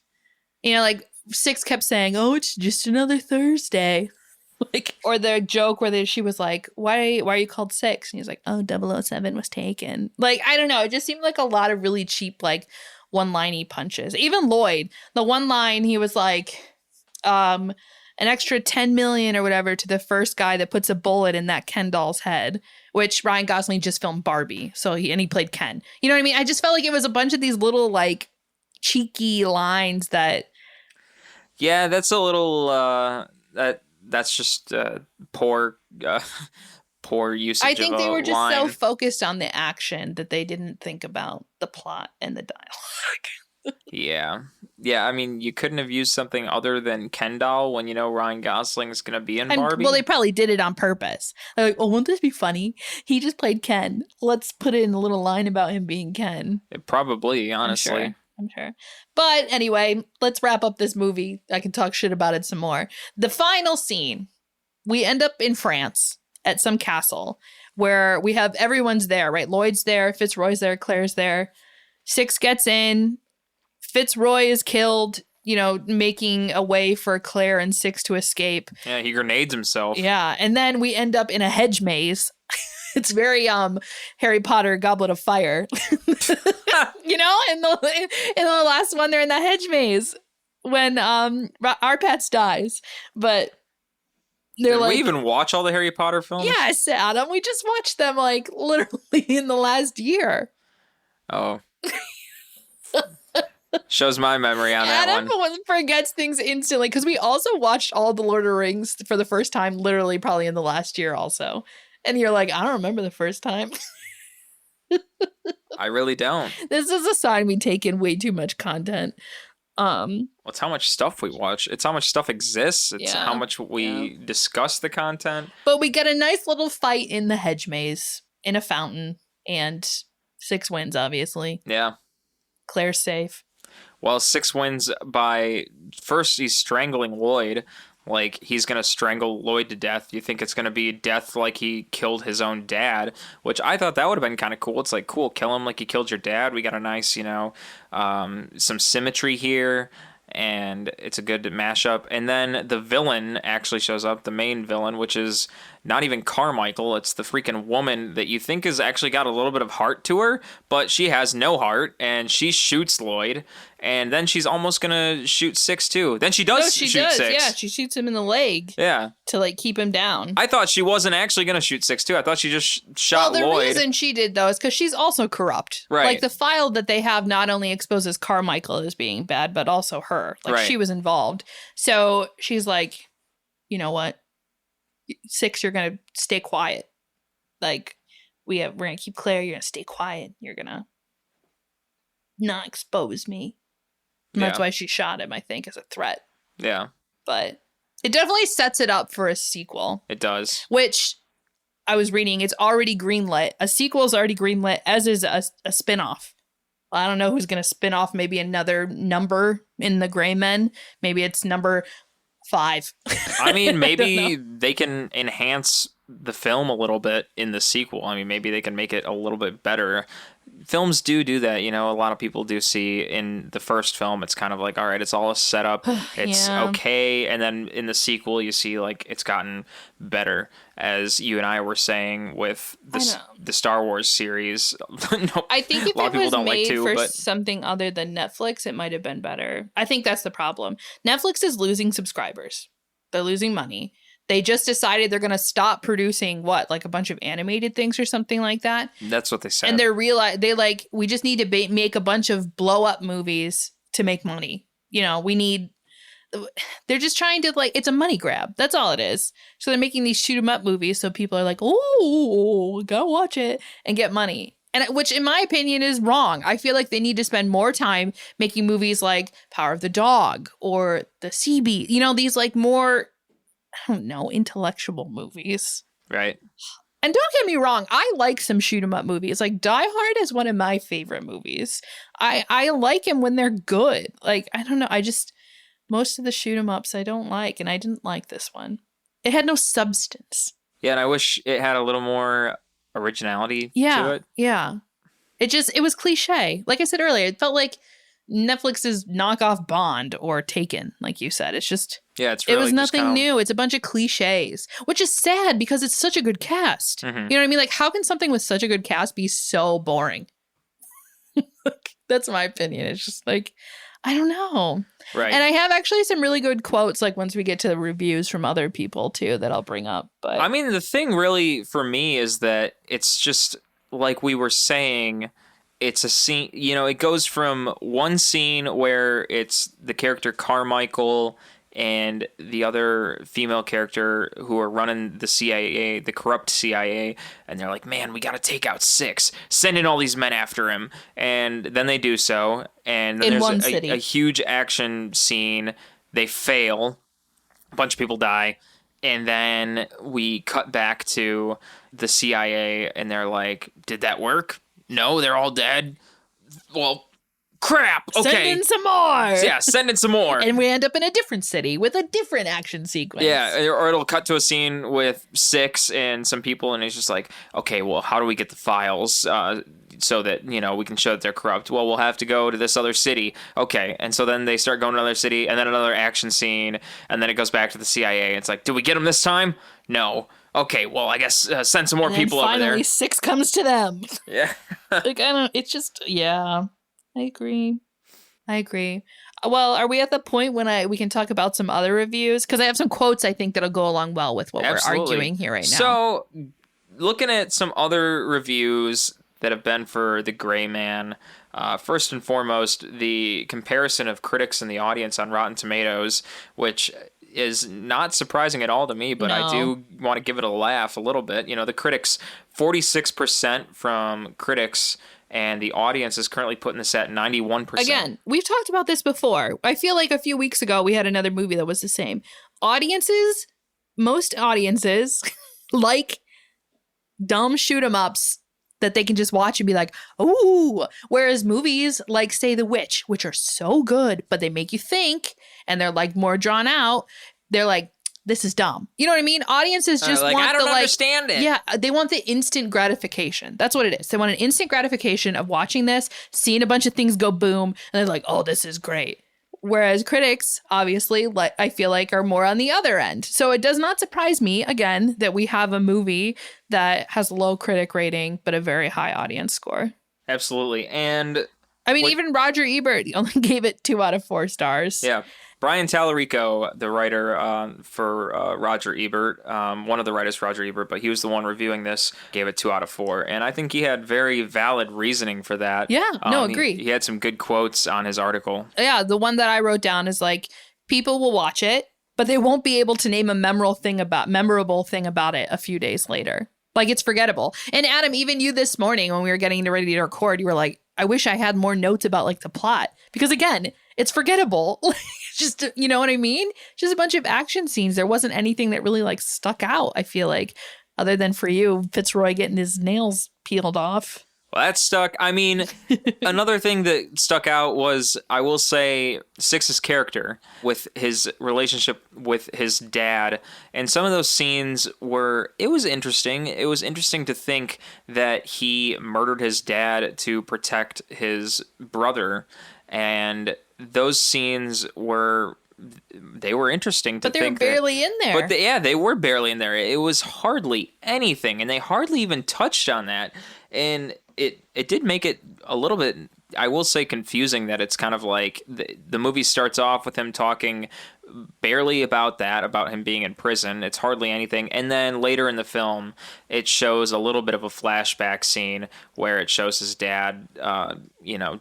You know, like Six kept saying, "Oh, it's just another Thursday." Like, or the joke where she was like, why are you called Six? And he's like, "Oh, 007 was taken." Like, I don't know. It just seemed like a lot of really cheap, like, one-liney punches. Even Lloyd, the one line, he was like, an extra 10 million or whatever to the first guy that puts a bullet in that Ken doll's head, which Ryan Gosling just filmed Barbie. So he played Ken. You know what I mean? I just felt like it was a bunch of these little, like, cheeky lines that. Yeah, that's a little, that's just poor usage. I think of they were just line. so focused on the action that they didn't think about the plot and the dialogue. Yeah. I mean, you couldn't have used something other than Ken doll when you know Ryan Gosling's gonna be in Barbie. Well, they probably did it on purpose. They're like, "Oh, won't this be funny? He just played Ken. Let's put in a little line about him being Ken." Probably, honestly. I'm sure. But anyway, let's wrap up this movie. I can talk shit about it some more. The final scene, we end up in France at some castle where we have everyone's there, right? Lloyd's there, Fitzroy's there, Claire's there. Six gets in. Fitzroy is killed, you know, making a way for Claire and Six to escape. Yeah, he grenades himself. Yeah, and then we end up in a hedge maze. It's very Harry Potter Goblet of Fire. You know, in the last one, they're in the hedge maze when Arpats dies. But they're Did we even watch all the Harry Potter films? Yes, Adam. We just watched them like literally in the last year. Oh. Shows my memory on that Adam one. forgets things instantly because we also watched all the Lord of the Rings for the first time, literally probably in the last year also. And you're like, I don't remember the first time. I really don't. This is a sign we take in way too much content. It's how much stuff we watch. It's how much stuff exists. It's how much we discuss the content. But we get a nice little fight in the hedge maze in a fountain, and Six wins, obviously. Yeah. Claire's safe. Well, Six wins by first he's strangling Lloyd. Like, he's going to strangle Lloyd to death. You think it's going to be death like he killed his own dad, which I thought that would have been kind of cool. It's like, cool, kill him like you killed your dad. We got a nice, some symmetry here, and it's a good mashup. And then the villain actually shows up, the main villain, which is not even Carmichael. It's the freaking woman that you think has actually got a little bit of heart to her, but she has no heart, and she shoots Lloyd. And then she's almost gonna shoot Six too. Then she does shoot Six. Yeah, she shoots him in the leg. Yeah. To like keep him down. I thought she wasn't actually gonna shoot Six too. I thought she just shot Lloyd. Well, the reason she did though is because she's also corrupt. Right. Like the file that they have not only exposes Carmichael as being bad, but also her. Like she was involved. So she's like, you know what? Six, you're gonna stay quiet. Like we're gonna keep Claire. You're gonna stay quiet. You're gonna not expose me. And that's why she shot him, I think, as a threat. Yeah. But it definitely sets it up for a sequel. It does. Which I was reading, it's already greenlit. A sequel is already greenlit, as is a spinoff. Well, I don't know who's going to spin off maybe another number in the Gray Men. Maybe it's number 5. I mean, maybe they can enhance the film a little bit in the sequel. I mean, maybe they can make it a little bit better. Films do that, a lot of people do see in the first film, it's kind of like, all right, it's all a setup, it's okay, and then in the sequel you see like it's gotten better, as you and I were saying with the Star Wars series. I think if it was made for something other than Netflix, it might have been better. I think that's the problem. Netflix is losing subscribers. They're losing money. They just decided they're going to stop producing like a bunch of animated things or something like that. That's what they said. And we just need to make a bunch of blow up movies to make money. They're just trying to it's a money grab. That's all it is. So they're making these shoot 'em up movies. So people are like, oh, go watch it and get money. And which in my opinion is wrong. I feel like they need to spend more time making movies like Power of the Dog or The Sea Beast. These more, I don't know, intellectual movies. Right. And don't get me wrong, I like some shoot 'em up movies. Like Die Hard is one of my favorite movies. I like them when they're good. Like, I don't know, most of the shoot 'em ups I don't like, and I didn't like this one. It had no substance. Yeah, and I wish it had a little more originality to it. Yeah. It was cliche. Like I said earlier, it felt like Netflix's knockoff Bond or Taken, like you said. It's just, Yeah, it's really it was just nothing kinda- new. It's a bunch of cliches, which is sad because it's such a good cast. Mhm. You know what I mean? Like, how can something with such a good cast be so boring? That's my opinion. It's just like, I don't know. Right. And I have actually some really good quotes, like once we get to the reviews from other people too, that I'll bring up. But I mean, the thing really for me is that it's just like we were saying, it's a scene, it goes from one scene where it's the character Carmichael and the other female character who are running the CIA, the corrupt CIA, and they're like, man, we got to take out 6. Send in all these men after him. And then they do so. And then In there's one city. a huge action scene. They fail. A bunch of people die. And then we cut back to the CIA, and they're like, did that work? No, they're all dead. Well, crap. Okay. send in some more. Yeah, send in some more. And we end up in a different city with a different action sequence. Yeah, or it'll cut to a scene with 6 and some people, and it's just like, okay, well, how do we get the files so that, we can show that they're corrupt? Well, we'll have to go to this other city. Okay, and so then they start going to another city, and then another action scene, and then it goes back to the CIA. It's like, did we get them this time? No. Okay, well, I guess send some more And then people over finally, there. 6 comes to them. Yeah. Like, I don't, it's just, yeah, I agree. Well, are we at the point when we can talk about some other reviews? Because I have some quotes I think that'll go along well with what Absolutely. we're arguing here right now. So, looking at some other reviews that have been for The Gray Man, first and foremost, the comparison of critics and the audience on Rotten Tomatoes, which is not surprising at all to me, but I do want to give it a laugh a little bit. The critics, 46% from critics, and the audience is currently putting this at 91%. Again, we've talked about this before. I feel like a few weeks ago we had another movie that was the same. Most audiences like dumb shoot 'em ups that they can just watch and be like, ooh. Whereas movies like, say, The Witch, which are so good, but they make you think, and they're like more drawn out. They're like, this is dumb. You know what I mean? Audiences just want I don't the understand it. Yeah, they want the instant gratification. That's what it is. They want an instant gratification of watching this, seeing a bunch of things go boom, and they're like, oh, this is great. Whereas critics, obviously, I feel like are more on the other end. So it does not surprise me, again, that we have a movie that has a low critic rating, but a very high audience score. Absolutely. And I mean, even Roger Ebert only gave it 2 out of 4 stars. yeah. Brian Tallarico, the writer for Roger Ebert, one of the writers for Roger Ebert, but he was the one reviewing this, gave it 2 out of 4. And I think he had very valid reasoning for that. Yeah, agree. He had some good quotes on his article. Yeah, the one that I wrote down is like, people will watch it, but they won't be able to name a memorable thing about it a few days later. Like, it's forgettable. And Adam, even you this morning when we were getting ready to record, you were like, I wish I had more notes about like the plot. Because again, it's forgettable. Just, you know what I mean? Just a bunch of action scenes. There wasn't anything that really like stuck out, I feel like, other than for you, Fitzroy getting his nails peeled off. Well, that stuck. I mean, another thing that stuck out was, I will say, Six's character with his relationship with his dad. And some of those scenes it was interesting. It was interesting to think that he murdered his dad to protect his brother. And those scenes were interesting to think. But they were barely in there. But they were barely in there. It was hardly anything. And they hardly even touched on that. And it did make it a little bit, I will say, confusing that it's kind of like the movie starts off with him talking barely about him being in prison. It's hardly anything. And then later in the film, it shows a little bit of a flashback scene where it shows his dad,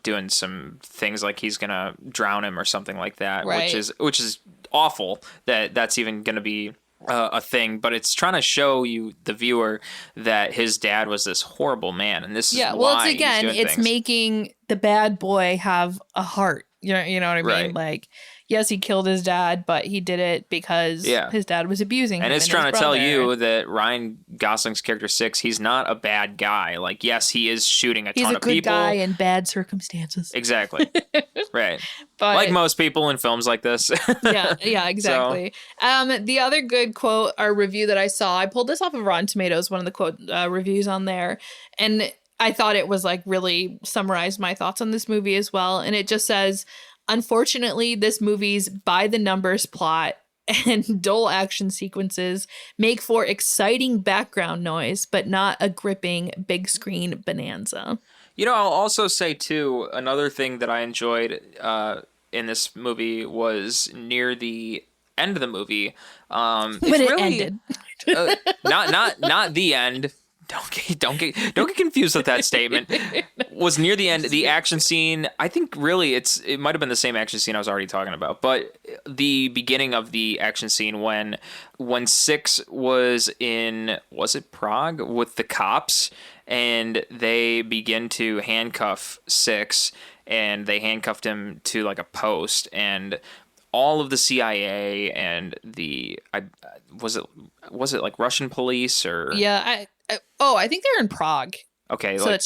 doing some things like he's going to drown him or something like that, right. which is awful that's even going to be a thing, but it's trying to show you, the viewer, that his dad was this horrible man, and this is why it's making the bad boy have a heart. You know what I mean? Right. Like, yes, he killed his dad, but he did it because his dad was abusing him. And it's trying to tell you that Ryan Gosling's character Six, he's not a bad guy. Like, yes, he is shooting a ton of people. He's a good guy in bad circumstances. Exactly. Right. But, like most people in films like this. yeah, exactly. So. The other good quote or review that I saw, I pulled this off of Rotten Tomatoes, one of the quote reviews on there, and I thought it was like really summarized my thoughts on this movie as well. And it just says, unfortunately, this movie's by the numbers plot and dull action sequences make for exciting background noise, but not a gripping big screen bonanza. You know, I'll also say, too, another thing that I enjoyed in this movie was near the end of the movie. When it ended. Not the end. Don't get confused with that statement. Was near the end, the action scene. I think really it might have been the same action scene I was already talking about, but the beginning of the action scene when Six was it Prague with the cops, and they begin to handcuff Six, and they handcuffed him to like a post, and all of the CIA and was it like Russian police or I think they're in Prague. Okay, so like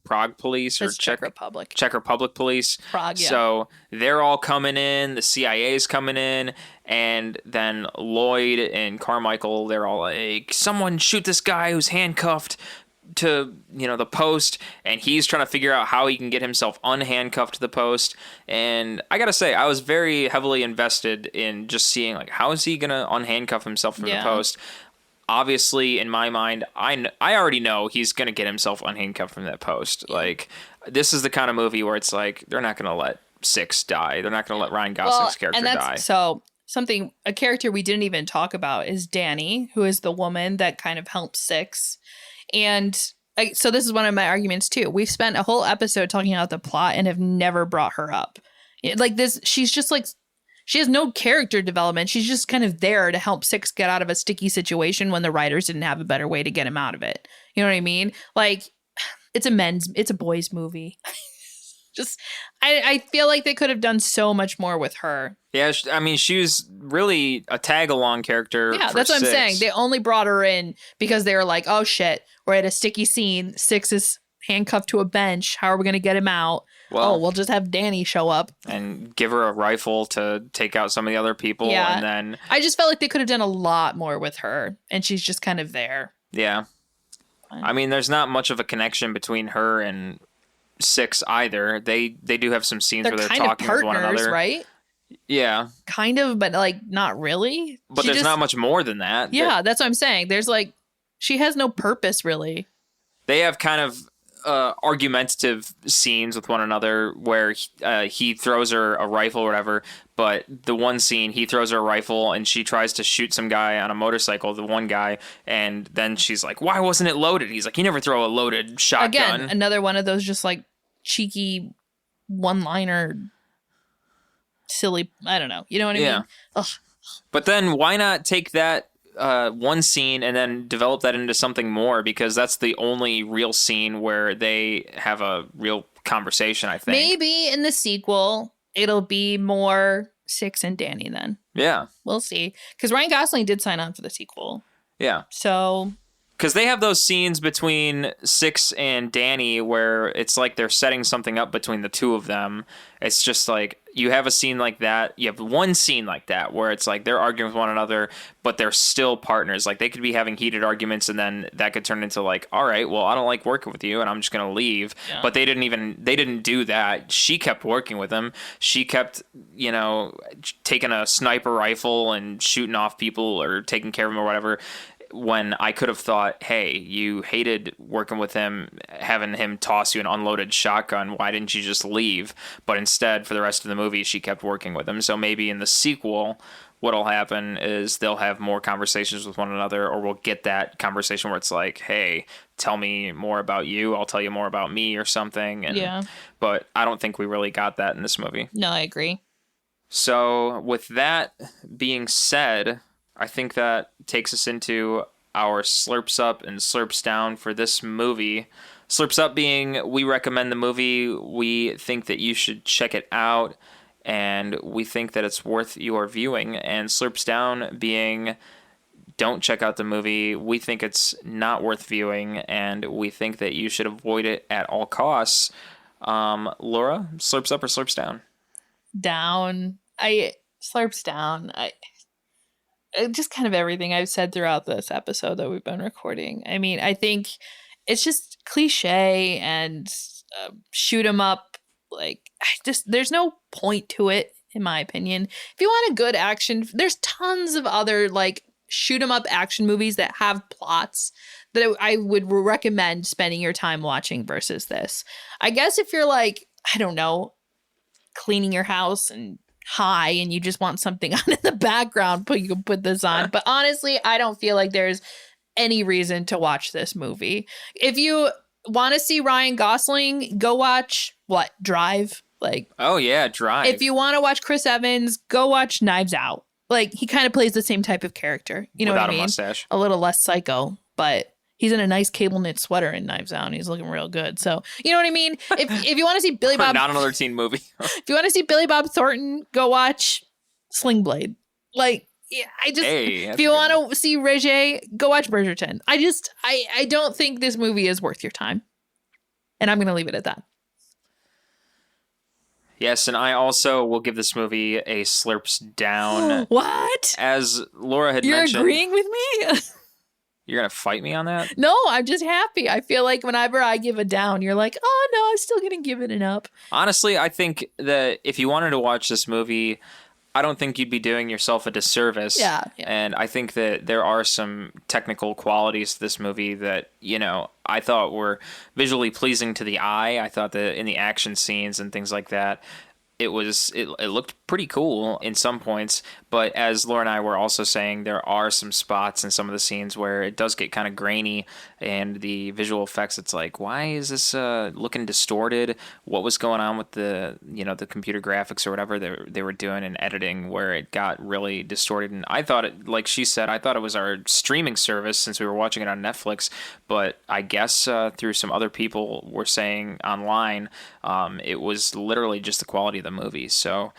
Prague police or Czech Republic. Czech Republic police. Prague, yeah. So they're all coming in, the CIA's coming in, and then Lloyd and Carmichael, they're all like, someone shoot this guy who's handcuffed to, the post, and he's trying to figure out how he can get himself unhandcuffed to the post. And I gotta say, I was very heavily invested in just seeing, like, how is he gonna unhandcuff himself from the post. Obviously, in my mind, I already know he's going to get himself unhandcuffed from that post. Like, this is the kind of movie where it's like, they're not going to let Six die. They're not going to let Ryan Gosling's character die. So, a character we didn't even talk about is Danny, who is the woman that kind of helps Six. And so this is one of my arguments, too. We've spent a whole episode talking about the plot and have never brought her up. Like this, she's just like... She has no character development. She's just kind of there to help Six get out of a sticky situation when the writers didn't have a better way to get him out of it. You know what I mean? Like, it's a boys movie. I feel like they could have done so much more with her. Yeah, I mean, she was really a tag-along character. Yeah, for that's what Six. I'm saying. They only brought her in because they were like, oh shit, we're at a sticky scene. Six is handcuffed to a bench. How are we going to get him out? Well, we'll just have Danny show up and give her a rifle to take out some of the other people. Yeah. And then I just felt like they could have done a lot more with her, and she's just kind of there. Yeah. I mean, there's not much of a connection between her and Six either. They do have some scenes where they're talking with one another, right? Yeah. Kind of, but like not really. But there's not much more than that. Yeah, that's what I'm saying. There's like, she has no purpose really. They have kind of argumentative scenes with one another where he throws her a rifle or whatever, but the one scene he throws her a rifle and she tries to shoot some guy on a motorcycle, the one guy, and then she's like, why wasn't it loaded? He's like, you never throw a loaded shotgun. Again, another one of those just like cheeky one-liner silly, I don't know, you know what I mean? Ugh. But then why not take that one scene and then develop that into something more, because that's the only real scene where they have a real conversation, I think. Maybe in the sequel it'll be more Six and Danny then. Yeah. We'll see. Because Ryan Gosling did sign on for the sequel. Yeah. So... Because they have those scenes between Six and Danny where it's like they're setting something up between the two of them. It's just like, you have a scene like that. You have one scene like that where it's like they're arguing with one another, but they're still partners. Like, they could be having heated arguments, and then that could turn into like, all right, well, I don't like working with you, and I'm just going to leave. Yeah. But they didn't do that. She kept working with him. She kept, taking a sniper rifle and shooting off people or taking care of them or whatever. When I could have thought, hey, you hated working with him, having him toss you an unloaded shotgun. Why didn't you just leave? But instead, for the rest of the movie, she kept working with him. So maybe in the sequel, what'll happen is they'll have more conversations with one another, or we'll get that conversation where it's like, hey, tell me more about you. I'll tell you more about me or something. Yeah. But I don't think we really got that in this movie. No, I agree. So with that being said, I think that takes us into our slurps up and slurps down for this movie. Slurps up being, we recommend the movie, we think that you should check it out, and we think that it's worth your viewing. And slurps down being, don't check out the movie, we think it's not worth viewing, and we think that you should avoid it at all costs. Laura, slurps up or slurps down? Down. Slurps down. Just kind of everything I've said throughout this episode that we've been recording. I mean, I think it's just cliche and shoot 'em up. Like, there's no point to it, in my opinion. If you want a good action, there's tons of other like shoot 'em up action movies that have plots that I would recommend spending your time watching versus this. I guess if you're like, I don't know, cleaning your house and high and you just want something on in the background, you can put this on. But honestly, I don't feel like there's any reason to watch this movie. If you want to see Ryan Gosling, go watch Drive. Like, oh yeah, Drive. If you want to watch Chris Evans, go watch Knives Out. Like, he kind of plays the same type of character. You know Without what I mean? a mustache. A little less psycho, but he's in a nice cable knit sweater in Knives Out and he's looking real good. So, you know what I mean? If you want to see Billy Bob... Not another teen movie. If you want to see Billy Bob Thornton, go watch Sling Blade. Like, yeah, if you want to see Regé, go watch Bridgerton. I don't think this movie is worth your time. And I'm going to leave it at that. Yes, and I also will give this movie a slurps down. What? As Laura had You're mentioned. You're agreeing with me? You're going to fight me on that? No, I'm just happy. I feel like whenever I give a down, you're like, oh, no, I'm still going to give it an up. Honestly, I think that if you wanted to watch this movie, I don't think you'd be doing yourself a disservice. Yeah. And I think that there are some technical qualities to this movie that, I thought were visually pleasing to the eye. I thought that in the action scenes and things like that, it looked pretty cool in some points, but as Laura and I were also saying, there are some spots in some of the scenes where it does get kind of grainy, and the visual effects, it's like, why is this looking distorted? What was going on with the computer graphics or whatever they were doing in editing where it got really distorted? And I thought it, like she said, I thought it was our streaming service since we were watching it on Netflix, but I guess through some other people were saying online, it was literally just the quality of the movie. So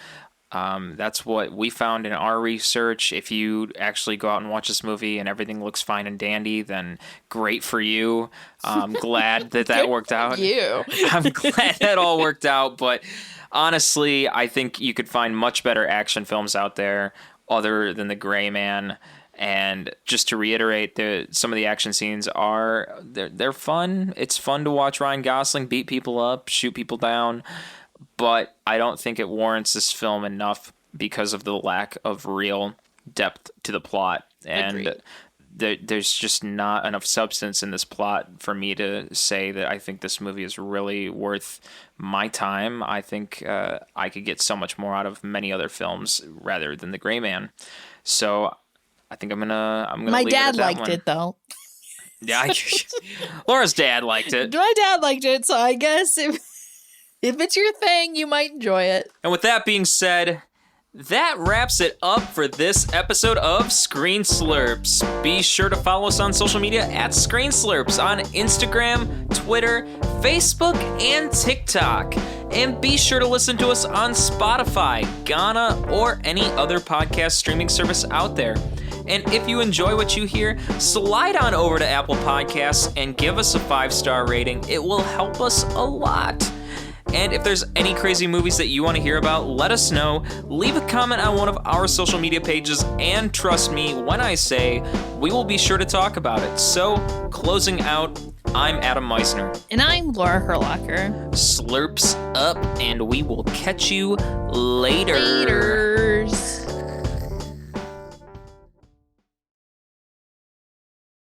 that's what we found in our research. If you actually go out and watch this movie and everything looks fine and dandy, then great for you. I'm glad that worked out. I'm glad that all worked out. But honestly, I think you could find much better action films out there other than The Gray Man. And just to reiterate, some of the action scenes they're fun. It's fun to watch Ryan Gosling beat people up, shoot people down. But I don't think it warrants this film enough because of the lack of real depth to the plot. And there's just not enough substance in this plot for me to say that I think this movie is really worth my time. I think I could get so much more out of many other films rather than The Gray Man. So I think I'm gonna My leave dad it at that liked one. it though. Yeah, Laura's dad liked it. My dad liked it, so I guess if it's your thing, you might enjoy it. And with that being said, that wraps it up for this episode of Screen Slurps. Be sure to follow us on social media at Screen Slurps on Instagram, Twitter, Facebook, and TikTok. And be sure to listen to us on Spotify, Ghana, or any other podcast streaming service out there. And if you enjoy what you hear, slide on over to Apple Podcasts and give us a 5-star rating. It will help us a lot. And if there's any crazy movies that you want to hear about, let us know. Leave a comment on one of our social media pages, and trust me when I say we will be sure to talk about it. So, closing out, I'm Adam Meisner. And I'm Laura Herlocker. Slurps up, and we will catch you later. Later.